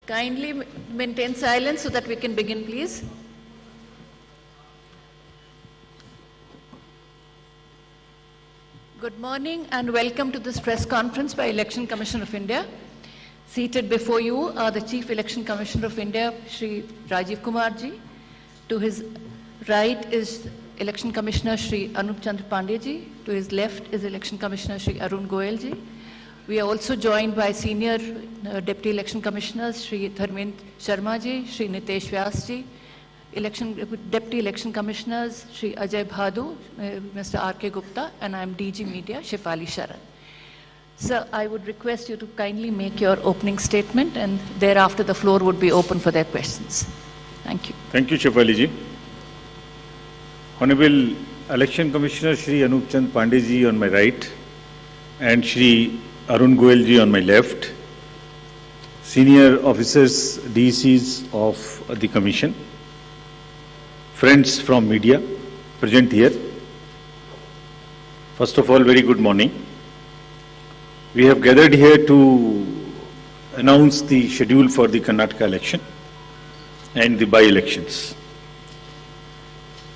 Kindly maintain silence so that we can begin, please. Good morning and welcome to this press conference by Election Commission of India. Seated before you are the Chief Election Commissioner of India, Shri Rajiv Kumar ji. To his right is Election Commissioner Shri Anup Chandra Pandey ji. To his left is Election Commissioner Shri Arun Goyal ji. We are also joined by Senior Deputy Election Commissioners Shri Dharmendra Sharma ji, Shri Nitesh Vyas ji, Deputy Election Commissioners Shri Ajay Bhadu, Mr. R.K. Gupta, and I am DG Media Shefali Sharan. Sir, I would request you to kindly make your opening statement and thereafter the floor would be open for their questions. Thank you. Thank you, Shefali ji. Honorable Election Commissioner Shri Anup Chandra Pandey ji on my right and Shri Arun Goyal ji on my left, senior officers, DCs of the Commission, friends from media present here. First of all, very good morning. We have gathered here to announce the schedule for the Karnataka election and the by-elections.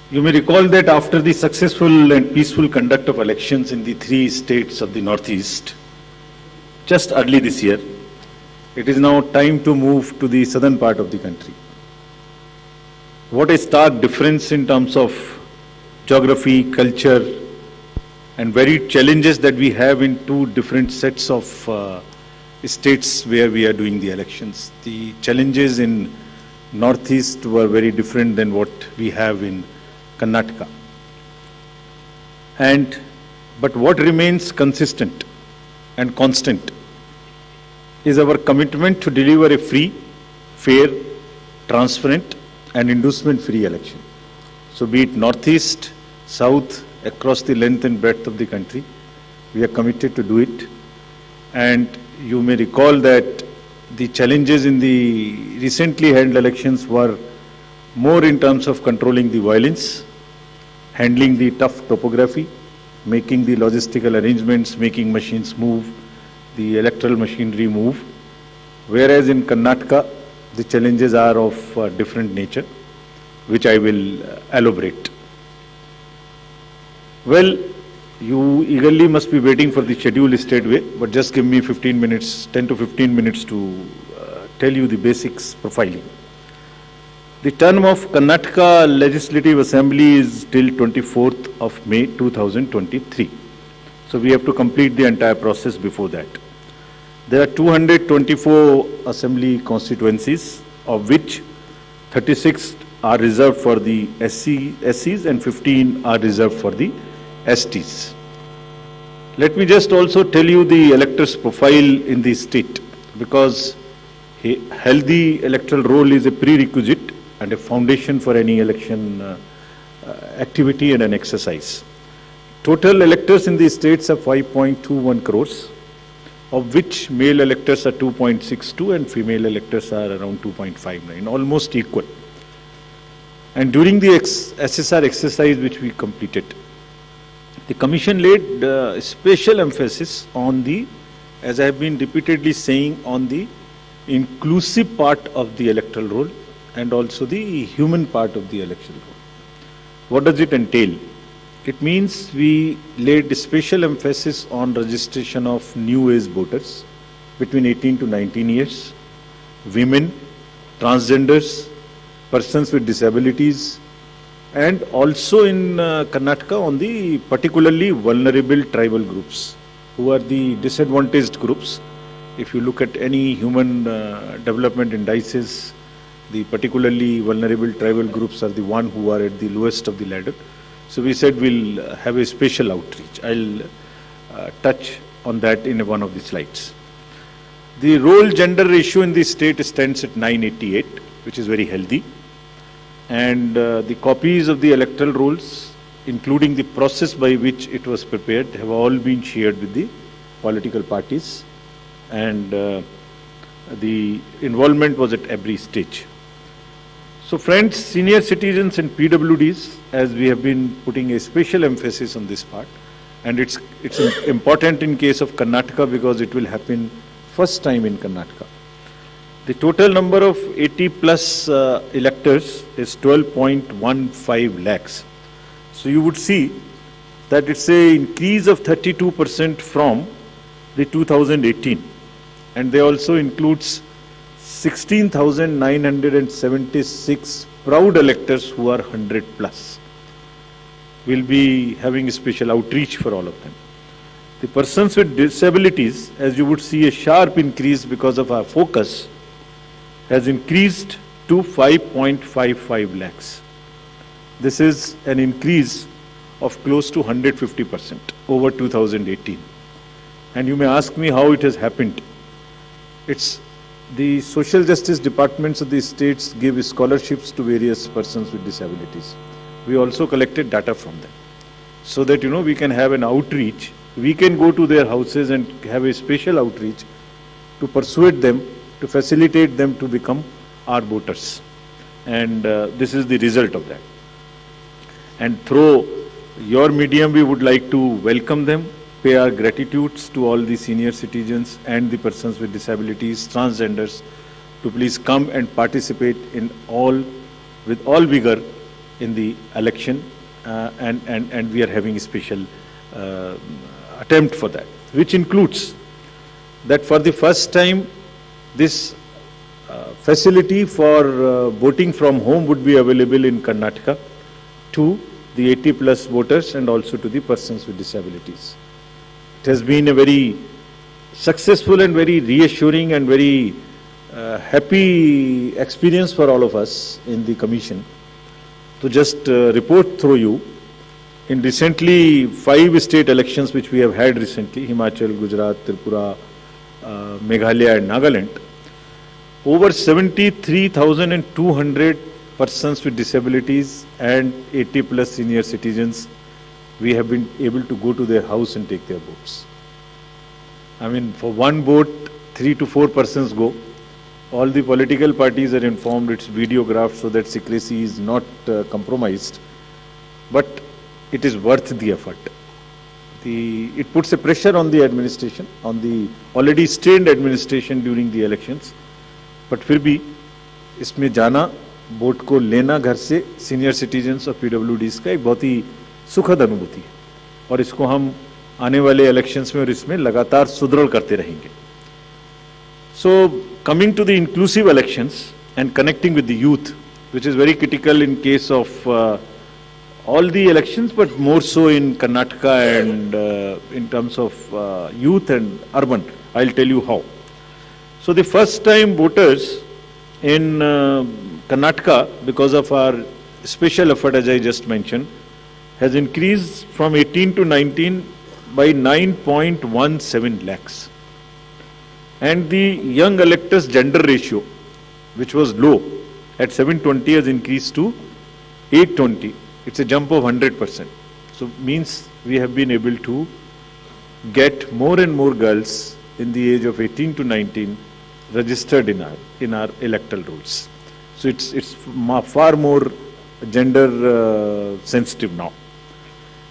You may recall that after the successful and peaceful conduct of elections in the 3 states of the Northeast, just early this year, it is now time to move to the southern part of the country. What a stark difference in terms of geography, culture, and varied challenges that we have in 2 different sets of states where we are doing the elections. The challenges in Northeast were very different than what we have in Karnataka. But what remains consistent and constant is our commitment to deliver a free, fair, transparent and inducement-free election. So be it Northeast, South, across the length and breadth of the country, we are committed to do it. And you may recall that the challenges in the recently held elections were more in terms of controlling the violence, handling the tough topography, making the logistical arrangements, making machines move, the electoral machinery move, whereas in Karnataka, the challenges are of different nature, which I will elaborate. Well, you eagerly must be waiting for the schedule straightway, but just give me 15 minutes, 10 to 15 minutes to tell you the basics profiling. The term of Karnataka Legislative Assembly is till 24th of May 2023. So we have to complete the entire process before that. There are 224 assembly constituencies, of which 36 are reserved for the SCs and 15 are reserved for the STs. Let me just also tell you the electors' profile in the state, because a healthy electoral roll is a prerequisite and a foundation for any election activity and an exercise. Total electors in these states are 5.21 crores, of which male electors are 2.62 and female electors are around 2.59, almost equal. And during the SSR exercise which we completed, the Commission laid special emphasis on the, as I have been repeatedly saying, on the inclusive part of the electoral roll and also the human part of the electoral roll. What does it entail? It means we laid special emphasis on registration of new age voters between 18 to 19 years, women, transgenders, persons with disabilities, and also in Karnataka on the particularly vulnerable tribal groups, who are the disadvantaged groups. If you look at any human development indices, the particularly vulnerable tribal groups are the one who are at the lowest of the ladder. So we said we'll have a special outreach. I'll touch on that in one of the slides. The role gender ratio in the state stands at 988, which is very healthy. And the copies of the electoral rolls, including the process by which it was prepared, have all been shared with the political parties. And the involvement was at every stage. So friends, senior citizens and PWDs, as we have been putting a special emphasis on this part, and it's important in case of Karnataka because it will happen first time in Karnataka. The total number of 80 plus electors is 12.15 lakhs. So you would see that it's a increase of 32% from the 2018, and they also includes 16,976 proud electors who are 100 plus. We'll be having a special outreach for all of them. The persons with disabilities, as you would see, a sharp increase because of our focus, has increased to 5.55 lakhs. This is an increase of close to 150% over 2018. And you may ask me how it has happened. It's the social justice departments of the states give scholarships to various persons with disabilities. We also collected data from them so that, we can have an outreach. We can go to their houses and have a special outreach to persuade them, to facilitate them to become our voters. And this is the result of that. And through your medium, we would like to welcome them, pay our gratitudes to all the senior citizens and the persons with disabilities, transgenders, to please come and participate with all vigor in the election, and we are having a special attempt for that, which includes that for the first time this facility for voting from home would be available in Karnataka to the 80 plus voters and also to the persons with disabilities. It has been a very successful and very reassuring and very happy experience for all of us in the commission. To just report through you, in recently 5 state elections which we have had recently, Himachal, Gujarat, Tripura, Meghalaya and Nagaland, over 73,200 persons with disabilities and 80 plus senior citizens, we have been able to go to their house and take their votes. I mean, for one vote, 3 to 4 persons go. All the political parties are informed, it's videographed so that secrecy is not compromised. But it is worth the effort. It puts a pressure on the administration, on the already strained administration during the elections. But फिर भी इसमें जाना, vote को लेना घर से senior citizens और पीडब्ल्यूडीज का एक बहुत ही सुखद अनुभूति है, और इसको हम आने वाले इलेक्शंस में और इसमें लगातार सुदृढ़ करते रहेंगे. So coming to the inclusive elections and connecting with the youth, which is very critical in case of all the elections, but more so in Karnataka and in terms of youth and urban. I'll tell you how. So the first time voters in Karnataka, because of our special effort as I just mentioned, has increased from 18 to 19 by 9.17 lakhs. And the young electors gender ratio, which was low at 720, has increased to 820. It's a jump of 100%. So means we have been able to get more and more girls in the age of 18 to 19 registered in our electoral rolls. So it's far more gender sensitive now.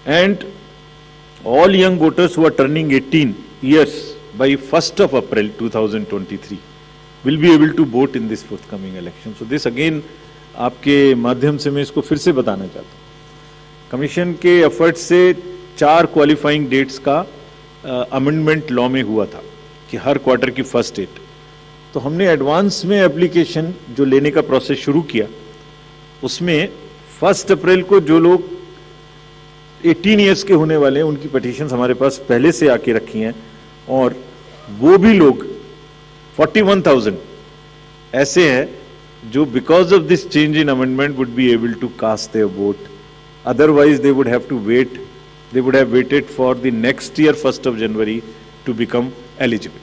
And all young voters who are turning 18 years by 1st of April 2023 will be able to vote in this forthcoming election. So this again आपके माध्यम से मैं इसको फिर से बताना चाहता हूँ. कमीशन के एफर्ट से 4 क्वालिफाइंग डेट्स का अमेंडमेंट लॉ में हुआ था कि हर क्वार्टर की फर्स्ट डेट. तो हमने एडवांस में एप्लीकेशन जो लेने का प्रोसेस शुरू किया, उसमें 1 अप्रैल को जो लोग 18 इयर्स के होने वाले हैं उनकी पिटीशंस हमारे पास पहले से आके रखी हैं, और वो भी लोग 41,000 ऐसे हैं जो because of this change in amendment would be able to cast their vote. Otherwise they would have to wait, they would have waited for the next year 1st of January to become eligible.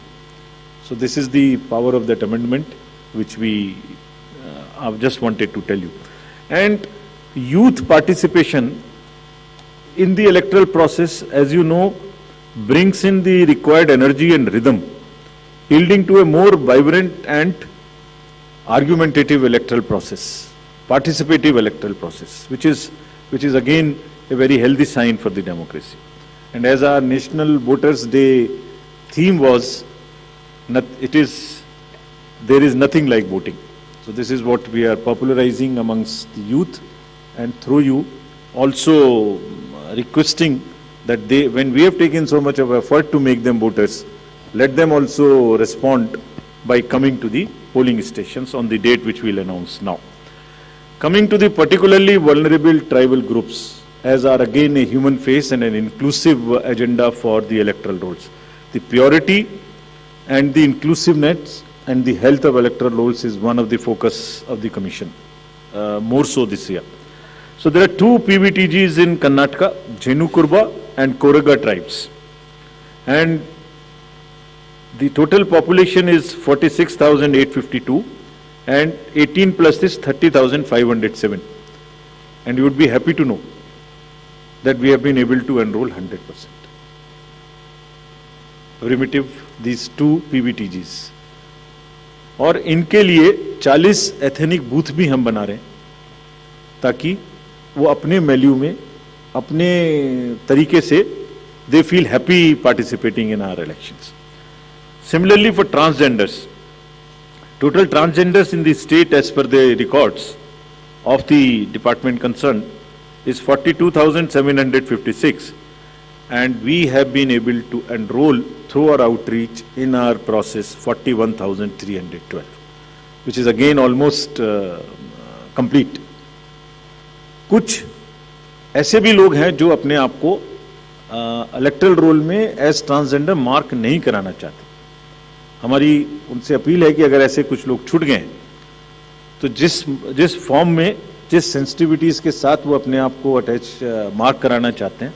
So this is the power of that amendment which we I've just wanted to tell you. And youth participation in the electoral process, as you know, brings in the required energy and rhythm, yielding to a more vibrant and argumentative electoral process, participative electoral process, which is again a very healthy sign for the democracy. And as our National Voters Day theme was, it is there is nothing like voting. So this is what we are popularizing amongst the youth, and through you also requesting that they, when we have taken so much of effort to make them voters, let them also respond by coming to the polling stations on the date which we will announce now. Coming to the particularly vulnerable tribal groups, as are again a human face and an inclusive agenda for the electoral rolls. The purity and the inclusiveness and the health of electoral rolls is one of the focus of the Commission, more so this year. So there are two PVTGs in Karnataka, Jenu-Kurba and Koraga tribes. And the total population is 46,852 and 18 plus is 30,507. And you would be happy to know that we have been able to enroll 100%. Primitive, these two PVTGs. और इनके लिए 40 ethnic booth भी हम बना रहे हैं ताकि वो अपने वैल्यू में अपने तरीके से they feel happy participating in our elections. Similarly for transgenders, total transgenders in the state as per the records of the department concerned is 42,756, and we have been able to enroll through our outreach in our process 41,312, which is again almost complete. कुछ ऐसे भी लोग हैं जो अपने आप को electoral role में एज ट्रांसजेंडर मार्क नहीं कराना चाहते. हमारी उनसे अपील है कि अगर ऐसे कुछ लोग छूट गए तो जिस फॉर्म में जिस सेंसिटिविटीज के साथ वो अपने आप को अटैच मार्क कराना चाहते हैं,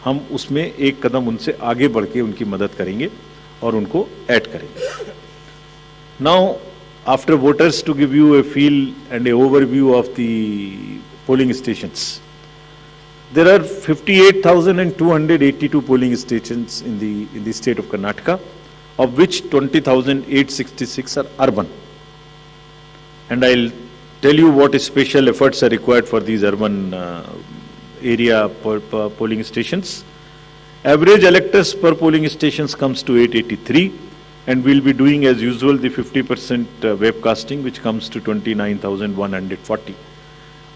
हम उसमें एक कदम उनसे आगे बढ़ के उनकी मदद करेंगे और उनको ऐड करेंगे. Now after voters to give you a feel and a overview of the polling stations. There are 58,282 polling stations in the state of Karnataka, of which 20,866 are urban. And I'll tell you what special efforts are required for these urban area polling stations. Average electors per polling stations comes to 883, and we'll be doing as usual the 50% webcasting, which comes to 29,140.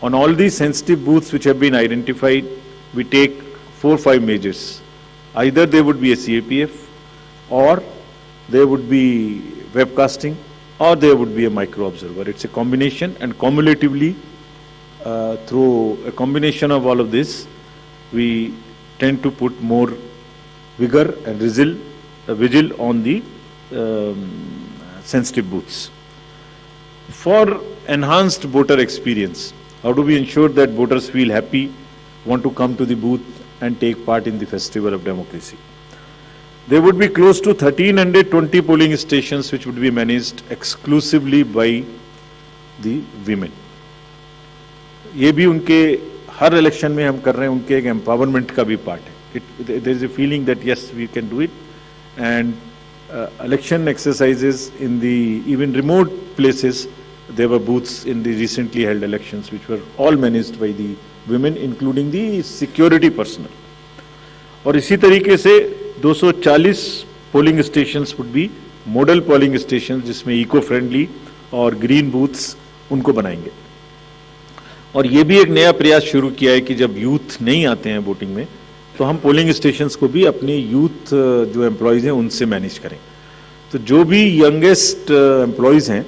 On all these sensitive booths which have been identified, we take 4-5 measures. Either they would be a CAPF, or they would be webcasting, or there would be a micro observer. It's a combination, and cumulatively, through a combination of all of this, we tend to put more vigor and vigil on the sensitive booths. For enhanced voter experience, how do we ensure that voters feel happy, want to come to the booth and take part in the festival of democracy? There would be close to 1,320 polling stations which would be managed exclusively by the women. ये भी उनके हर election में हम कर रहे हैं, उनके एक एम्पावरमेंट का भी पार्ट है. There is a feeling that yes, we can do it, and election exercises in the even remote places. There were booths in the recently held elections which were all managed by the women, including the security personnel. और इसी तरीके से 240 polling stations would be model polling stations जिसमें eco friendly और green booths उनको बनाएंगे. और ये भी एक नया प्रयास शुरू किया है कि जब यूथ नहीं आते हैं वोटिंग में, तो हम पोलिंग स्टेशंस को भी अपने यूथ जो एम्प्लॉयज़ हैं उनसे मैनेज करें. तो जो भी यंगेस्ट एम्प्लॉयज़ हैं,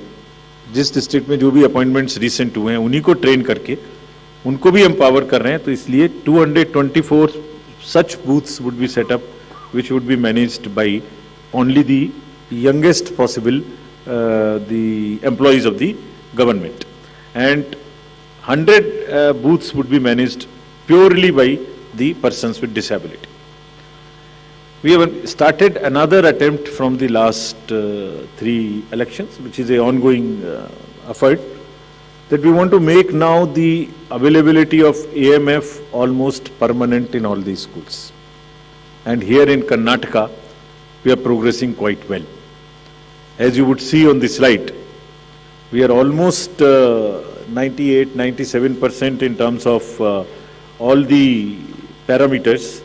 जिस डिस्ट्रिक्ट में जो भी अपॉइंटमेंट्स रिसेंट हुए हैं, उन्हीं को ट्रेन करके उनको भी एम्पावर कर रहे हैं. तो इसलिए 224 such booths would be set up which would be managed by only the youngest possible the employees of the government, and 100 booths would be managed purely by the persons with disability. We have started another attempt from the last 3 elections, which is an ongoing effort, that we want to make now the availability of AMF almost permanent in all these schools. And here in Karnataka, we are progressing quite well. As you would see on the slide, we are almost 98-97% in terms of all the parameters,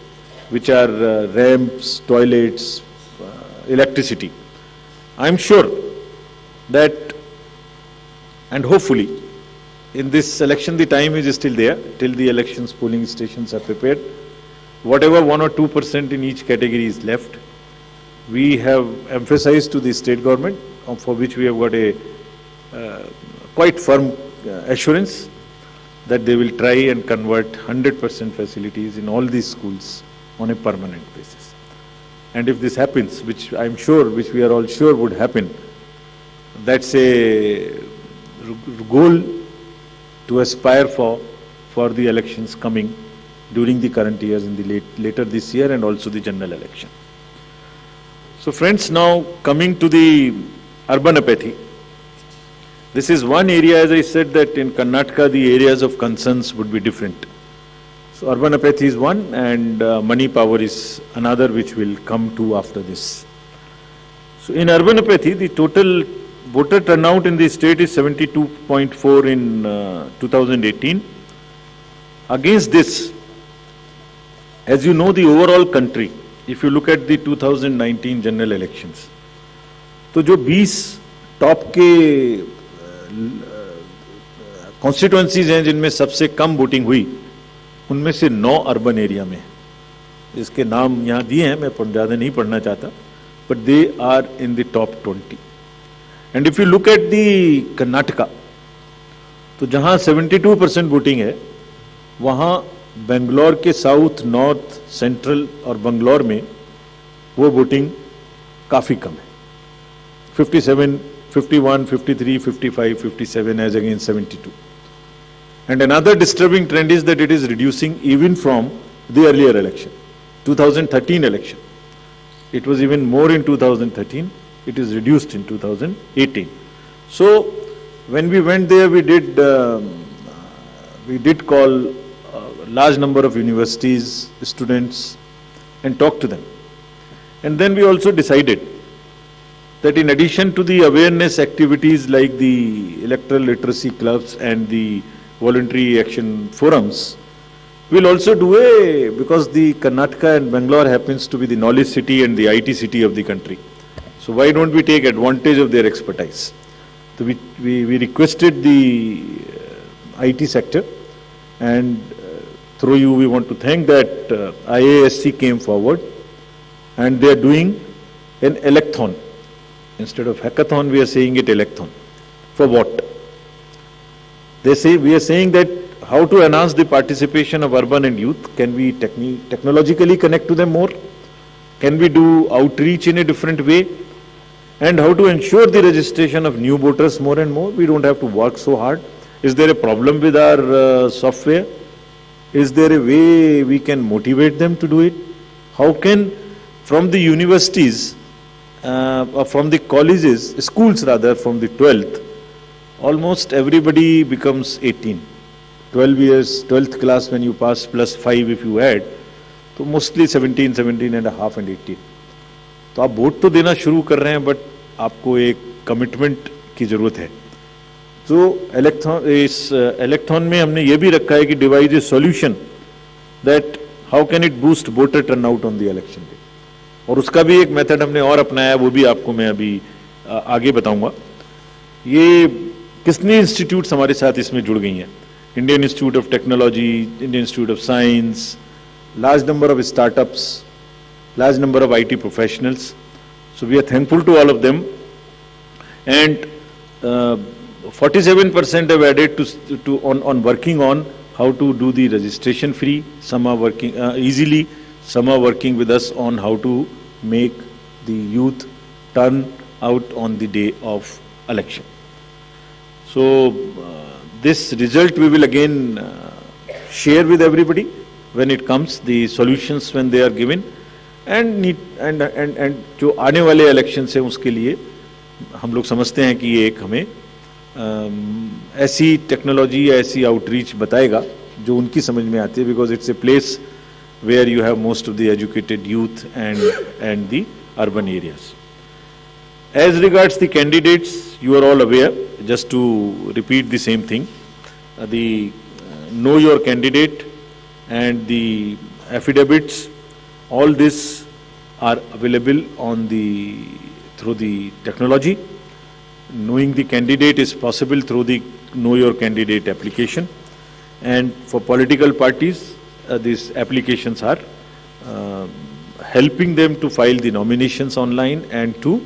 which are ramps, toilets, electricity. I am sure that, and hopefully in this election the time is still there till the elections polling stations are prepared. Whatever 1 or 2% in each category is left, we have emphasized to the state government, for which we have got a quite firm assurance that they will try and convert 100% facilities in all these schools on a permanent basis. And if this happens, which I'm sure, which we are all sure would happen, that's a goal to aspire for the elections coming during the current years, in the later this year, and also the general election. So friends, now coming to the urban apathy. This is one area, as I said, that in Karnataka the areas of concerns would be different. So urban apathy is one, and money power is another, which will come to after this. So in urban apathy, the total voter turnout in the state is 72.4 in 2018. Against this, as you know, the overall country, if you look at the 2019 general elections, तो जो 20 top के constituencies हैं जिनमें सबसे कम voting हुई, उनमें से 9 urban area में, इसके नाम यहाँ दिए हैं, मैं ज़्यादा नहीं पढ़ना चाहता, but they are in the top 20. And if you look at the Karnataka, तो जहाँ 72% वोटिंग है, वहाँ बेंगलोर के साउथ, नॉर्थ, सेंट्रल और बंगलौर में वो वोटिंग काफ़ी कम है. 57, 51, 53, 55, 57 as against 72. And another disturbing trend is that it is reducing even from the earlier election, 2013 election. It was even more in 2013. It is reduced in 2018. So when we went there, we did call a large number of universities, students, and talk to them. And then we also decided that in addition to the awareness activities like the electoral literacy clubs and the voluntary action forums, we'll also do because the Karnataka and Bangalore happens to be the knowledge city and the IT city of the country. So why don't we take advantage of their expertise? So we requested the IT sector, and through you we want to thank that IASC came forward, and they are doing an electhon. Instead of hackathon, we are saying it electhon. For what? They say, we are saying that how to enhance the participation of urban and youth. Can we technologically connect to them more? Can we do outreach in a different way? And how to ensure the registration of new voters more and more? We don't have to work so hard. Is there a problem with our software? Is there a way we can motivate them to do it? How can, from the universities, or from the colleges, schools rather, from the 12th, almost everybody becomes 18. 12 years, 12th class when you pass, plus 5 if you add, so mostly 17, 17 and a half and 18. तो आप vote तो देना शुरू कर रहे हैं, but आपको एक कमिटमेंट की जरूरत है. तो इस इलेक्थॉन में हमने ये भी रखा है कि device A solution that how can it boost voter turnout on the election day. और उसका भी एक मेथड हमने और अपनाया, वो भी आपको मैं अभी आगे बताऊंगा. ये कितनी इंस्टीट्यूट्स हमारे साथ इसमें जुड़ गई हैं. Indian institute of technology, Indian institute of science, large number of startups, large number of IT professionals. So we are thankful to all of them. And 47% have added on working on how to do the registration free. Some are working easily. Some are working with us on how to make the youth turn out on the day of election. So this result we will again share with everybody when it comes, the solutions when they are given. And जो आने वाले election से उसके लिए हम लोग समझते हैं कि ये एक हमें ऐसी टेक्नोलॉजी या ऐसी आउटरीच बताएगा जो उनकी समझ में आती है, because it's a place where you have most of the educated youth and the urban areas. As regards the candidates, you are all aware, just to repeat the same thing, the know your candidate and the affidavits, all this are available on through the technology. knowing the candidate is possible through the Know Your Candidate application. And for political parties, these applications are helping them to file the nominations online and to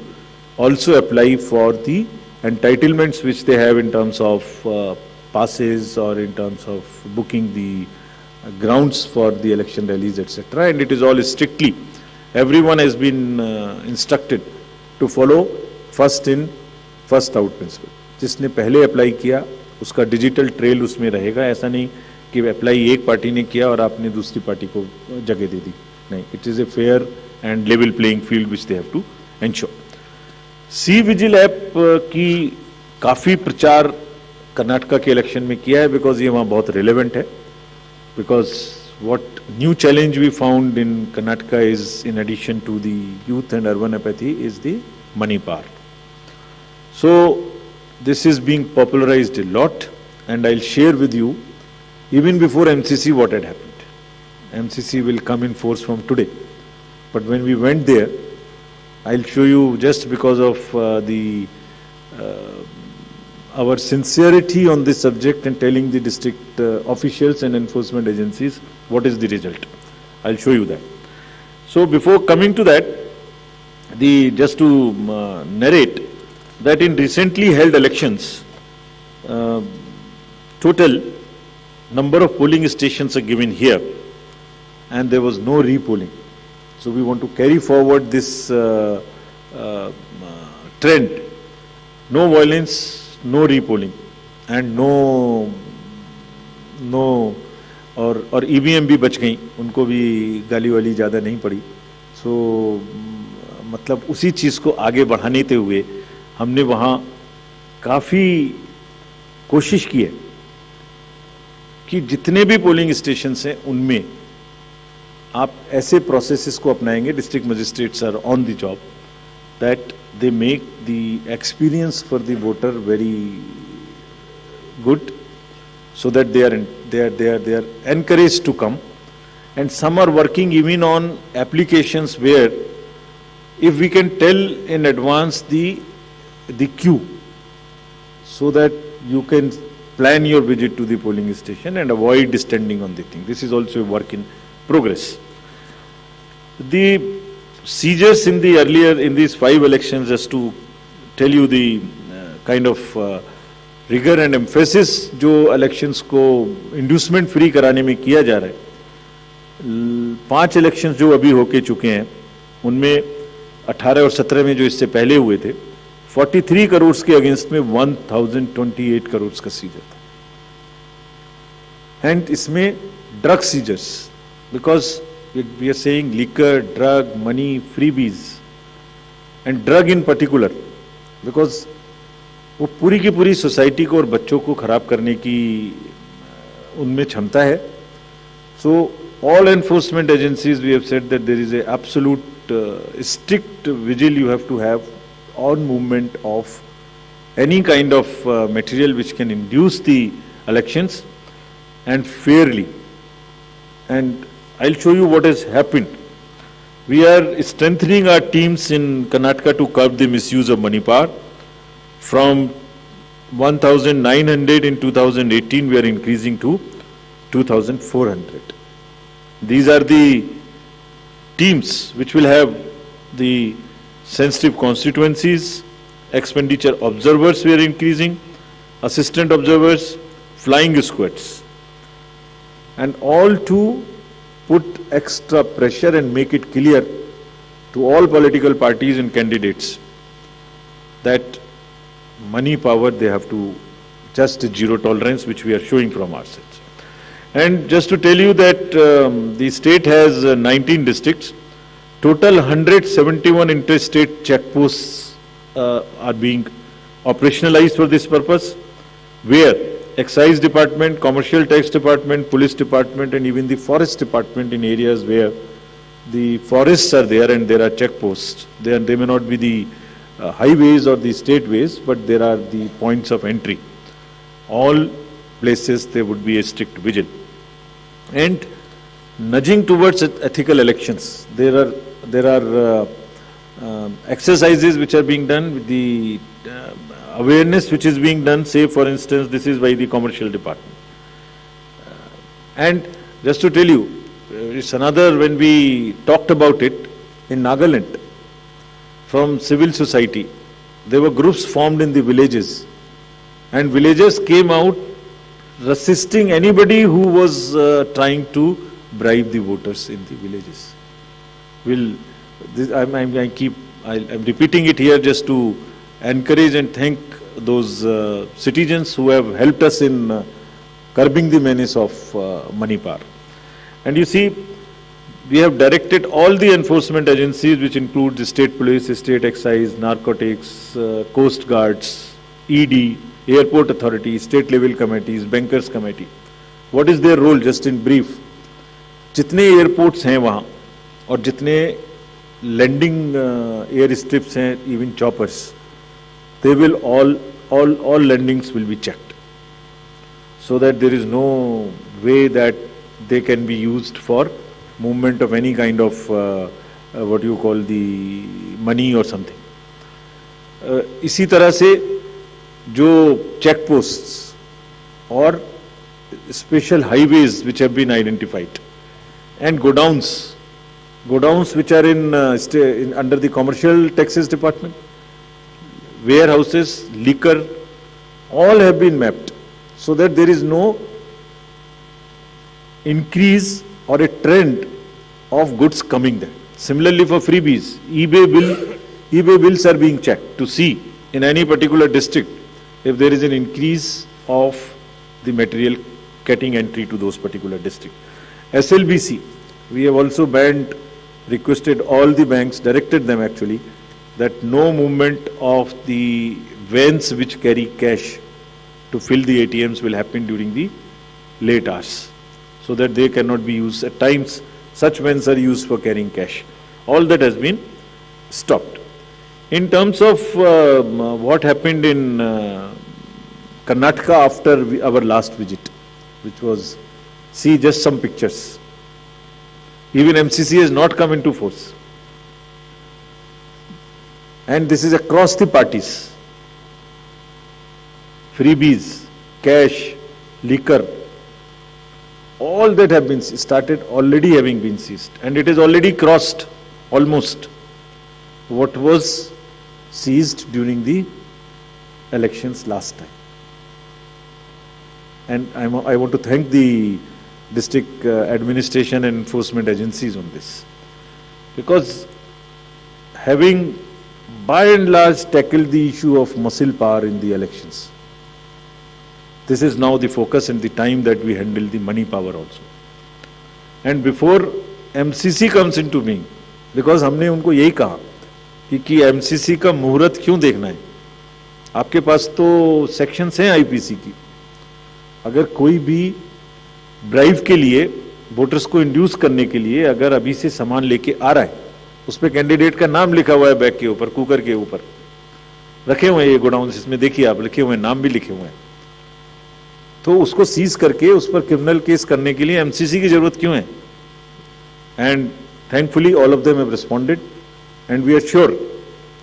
also apply for the entitlements which they have in terms of passes or in terms of booking the grounds for the election rallies, etc. And it is all strictly, everyone has been instructed to follow first in first out principle. जिसने पहले apply किया उसका digital trail उसमें रहेगा. ऐसा नहीं कि apply एक पार्टी ने किया और आपने दूसरी पार्टी को जगह दे दी. नहीं, it is a fair and level playing field which they have to ensure. C vigil app की काफी प्रचार कर्नाटका के इलेक्शन में किया है, बिकॉज ये वहाँ बहुत रिलेवेंट है. Because what new challenge we found in Karnataka is, in addition to the youth and urban apathy, is the money power. So this is being popularized a lot, and I'll share with you even before MCC what had happened. MCC will come in force from today, but when we went there, I'll show you, just because of our sincerity on this subject and telling the district officials and enforcement agencies what is the result. I'll show you that. So before coming to that, just to narrate that in recently held elections, total number of polling stations are given here, and there was no repolling. So we want to carry forward this trend. No violence, no repolling, and no और EVM भी बच गई, उनको भी गाली वाली ज़्यादा नहीं पड़ी. सो मतलब उसी चीज़ को आगे बढ़ाने हुए हमने वहाँ काफ़ी कोशिश की है कि जितने भी पोलिंग स्टेशंस हैं उनमें आप ऐसे प्रोसेसेस को अपनाएंगे. District magistrates are on the job, that they make the experience for the voter very good, so that they are encouraged to come. And some are working even on applications where if we can tell in advance the queue, so that you can plan your visit to the polling station and avoid standing on the thing. This is also a work in progress. The seizures in these 5 elections, just to tell you the kind of rigor and emphasis जो elections को inducement free कराने में किया जा रहा है. 5 elections जो अभी होके चुके हैं उनमें 18 और 17 में जो इससे पहले हुए थे, 43 करोड़ के अगेंस्ट में 1028 करोड़ का सीजर था. एंड इसमें drug seizures, because we are saying liquor, drug, money, freebies, and drug in particular, because वो पूरी की पूरी सोसाइटी को और बच्चों को खराब करने की उनमें क्षमता है. So all enforcement agencies, we have said that there is a absolute strict vigil you have to have on movement of any kind of material which can induce the elections, and fairly. And I'll show you what has happened. We are strengthening our teams in Karnataka to curb the misuse of money power. From 1,900 in 2018, we are increasing to 2,400. These are the teams which will have the sensitive constituencies, expenditure observers we are increasing, assistant observers, flying squads, and all to put extra pressure and make it clear to all political parties and candidates that money power, they have to just zero tolerance, which we are showing from our sides. And just to tell you that the state has 19 districts, total 171 interstate checkposts are being operationalized for this purpose, where Excise Department, Commercial Tax Department, Police Department, and even the Forest Department in areas where the forests are there and there are checkposts. They may not be the highways or the state ways, but there are the points of entry. All places there would be a strict vigil. And nudging towards ethical elections, there are exercises which are being done with the awareness which is being done, say for instance, this is by the commercial department. And just to tell you, it's another, when we talked about it in Nagaland, from civil society, there were groups formed in the villages, and villagers came out resisting anybody who was trying to bribe the voters in the villages. I'm repeating it here just to encourage and thank those citizens who have helped us in curbing the menace of money power. And you see, we have directed all the enforcement agencies, which include the state police, state excise, narcotics, coast guards, ED, airport authority, state level committees, bankers committee. What is their role, just in brief? जितने airports हैं वहाँ और जितने landing air strips हैं, even choppers, they will all landings will be checked, so that there is no way that they can be used for movement of any kind of what you call the money or something. इसी तरह से जो check posts और special highways which have been identified, and godowns which are in under the commercial taxes department, warehouses, liquor, all have been mapped, so that there is no increase or a trend of goods coming there. Similarly for freebies, eBay bills are being checked to see in any particular district if there is an increase of the material getting entry to those particular districts. SLBC, we have also requested all the banks, directed them actually, that no movement of the vans which carry cash to fill the ATMs will happen during the late hours, so that they cannot be used. At times, such vans are used for carrying cash. All that has been stopped. In terms of what happened in Karnataka after our last visit, which was, see just some pictures. Even MCC has not come into force. And this is across the parties. Freebies, cash, liquor, all that have been started already having been seized. And it is already crossed almost what was seized during the elections last time. And I want to thank the district administration and enforcement agencies on this, because having by and large tackled the issue of muscle power in the elections, this is now the focus and the time that we handle the money power also. And before MCC comes into being, because हमने उनको यही कहा कि MCC का मुहूर्त क्यों देखना है, आपके पास तो सेक्शंस हैं आईपीसी की, अगर कोई भी ब्राइव के लिए वोटर्स को इंड्यूस करने के लिए अगर अभी से सामान लेके आ रहा है, उस पर कैंडिडेट का नाम लिखा हुआ है बैग के ऊपर, कुकर के ऊपर रखे हुए हैं ये गोडाउन्स, इसमें देखिए आप लिखे हुए हैं, नाम भी लिखे हुए हैं, तो उसको सीज करके उस पर क्रिमिनल केस करने के लिए एमसीसी की जरूरत क्यों है? And thankfully all of them have responded, and we are sure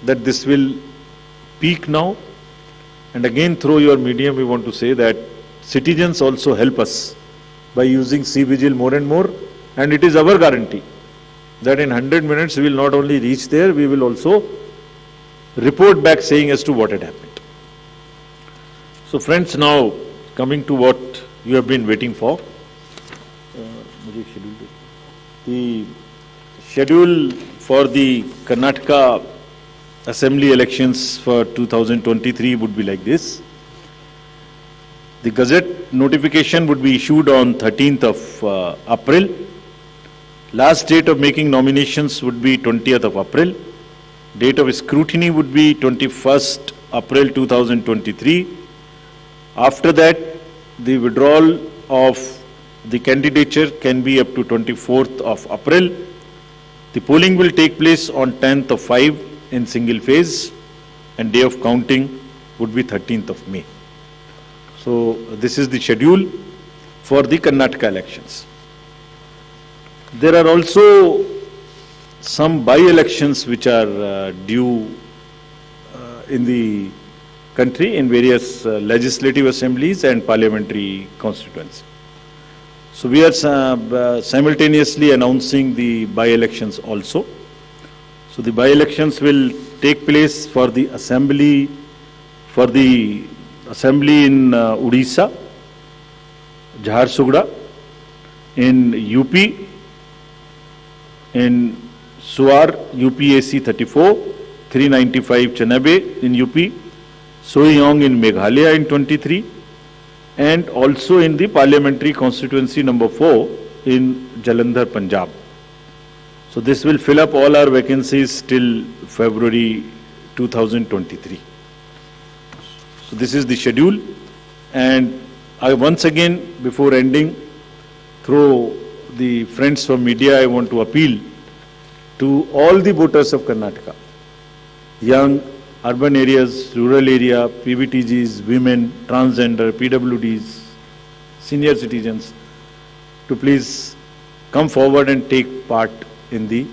that this will peak now. And again, through your medium, we want to say that citizens also help us by using C-Vigil more and more, and it is our guarantee that in 100 minutes we will not only reach there, we will also report back saying as to what had happened. So friends, now coming to what you have been waiting for, the schedule for the Karnataka Assembly elections for 2023 would be like this. The Gazette notification would be issued on 13th of April. Last date of making nominations would be 20th of April. Date of scrutiny would be 21st April 2023. After that, the withdrawal of the candidature can be up to 24th of April. The polling will take place on 10th of 5 in single phase, and day of counting would be 13th of May. So this is the schedule for the Karnataka elections. There are also some by-elections which are due in the country in various legislative assemblies and parliamentary constituencies. So we are simultaneously announcing the by-elections also. So the by-elections will take place for the assembly in Odisha, Jharsuguda, in UP, in Suar, UPAC 34, 395 Chanabe in UP, Soiyong in Meghalaya in 23, and also in the parliamentary constituency number 4 in Jalandhar, Punjab. So this will fill up all our vacancies till February 2023. So this is the schedule, and I once again, before ending, through the friends from media, I want to appeal to all the voters of Karnataka, young, urban areas, rural area, PBTGs, women, transgender, PWDs, senior citizens, to please come forward and take part in the